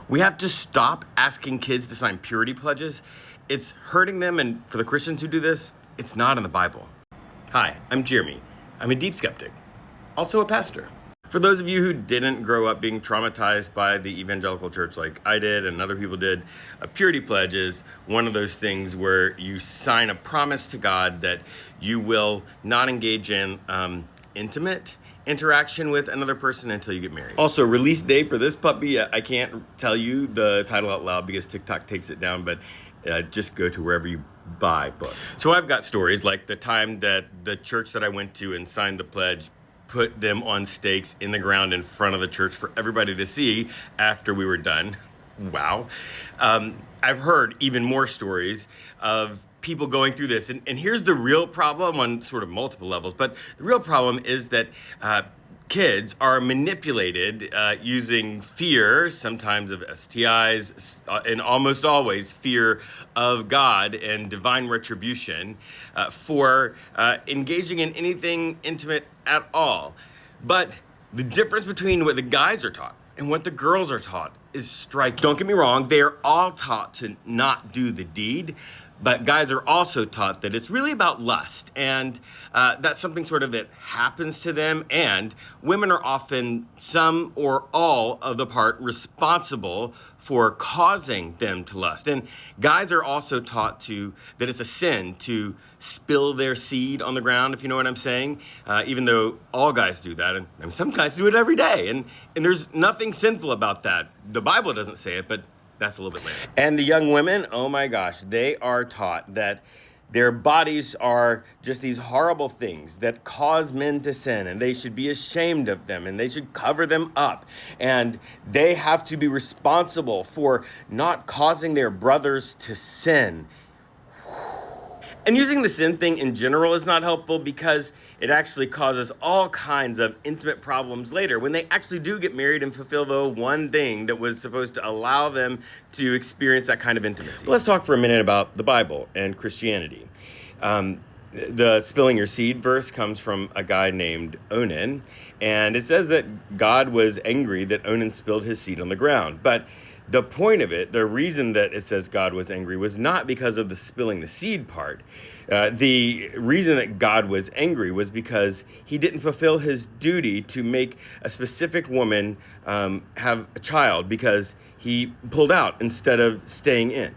We have to stop asking kids to sign purity pledges. It's hurting them, and for the Christians who do this, it's not in the Bible. Hi, I'm Jeremy. I'm a deep skeptic, also a pastor. For those of you who didn't grow up being traumatized by the evangelical church like I did and other people did, a purity pledge is one of those things where you sign a promise to God that you will not engage in intimate interaction with another person until you get married. Also, release date for this puppy, I can't tell you the title out loud because TikTok takes it down, but just go to wherever you buy books. So I've got stories like the time that the church that I went to and signed the pledge put them on stakes in the ground in front of the church for everybody to see after we were done. Wow. I've heard even more stories of people going through this. And here's the real problem on sort of multiple levels. But the real problem is that kids are manipulated using fear, sometimes of STIs, and almost always fear of God and divine retribution for engaging in anything intimate at all. But the difference between what the guys are taught and what the girls are taught is striking. Don't get me wrong, they are all taught to not do the deed, but guys are also taught that it's really about lust, and that's something sort of that happens to them, and women are often some or all of the part responsible for causing them to lust. And guys are also taught that it's a sin to spill their seed on the ground, if you know what I'm saying, even though all guys do that, and some guys do it every day, and there's nothing sinful about that. The Bible doesn't say it, but that's a little bit later. And the young women, oh my gosh, they are taught that their bodies are just these horrible things that cause men to sin, and they should be ashamed of them, and they should cover them up, and they have to be responsible for not causing their brothers to sin. And using the sin thing in general is not helpful because it actually causes all kinds of intimate problems later when they actually do get married and fulfill the one thing that was supposed to allow them to experience that kind of intimacy. Let's talk for a minute about the Bible and Christianity. The spilling your seed verse comes from a guy named Onan, and it says that God was angry that Onan spilled his seed on the ground. But the point of it, the reason that it says God was angry was not because of the spilling the seed part. The reason that God was angry was because he didn't fulfill his duty to make a specific woman have a child because he pulled out instead of staying in.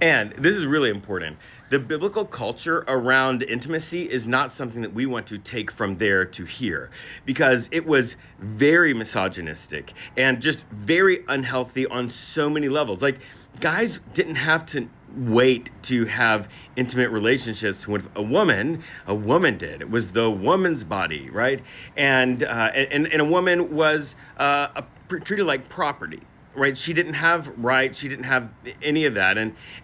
And this is really important. The biblical culture around intimacy is not something that we want to take from there to here, because it was very misogynistic and just very unhealthy on so many levels. Like, guys didn't have to wait to have intimate relationships with a woman did. It was the woman's body, right? And a woman was treated like property. Right, she didn't have rights. She didn't have any of that,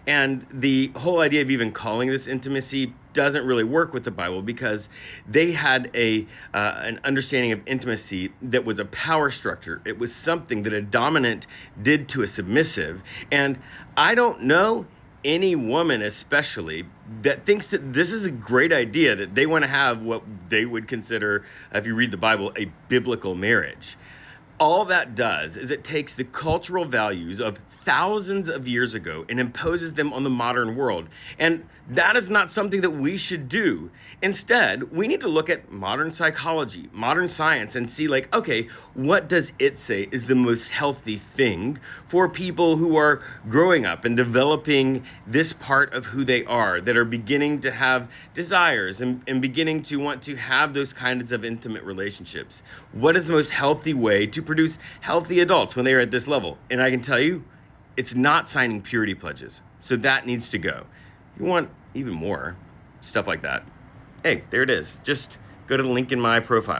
and the whole idea of even calling this intimacy doesn't really work with the Bible because they had an understanding of intimacy that was a power structure. It was something that a dominant did to a submissive, and I don't know any woman especially that thinks that this is a great idea, that they want to have what they would consider, if you read the Bible, a biblical marriage. All that does is it takes the cultural values of thousands of years ago and imposes them on the modern world. And that is not something that we should do. Instead, we need to look at modern psychology, modern science, and see, like, okay, what does it say is the most healthy thing for people who are growing up and developing this part of who they are, that are beginning to have desires and beginning to want to have those kinds of intimate relationships? What is the most healthy way to produce healthy adults when they are at this level? And I can tell you, it's not signing purity pledges. So that needs to go. You want even more stuff like that? Hey, there it is. Just go to the link in my profile.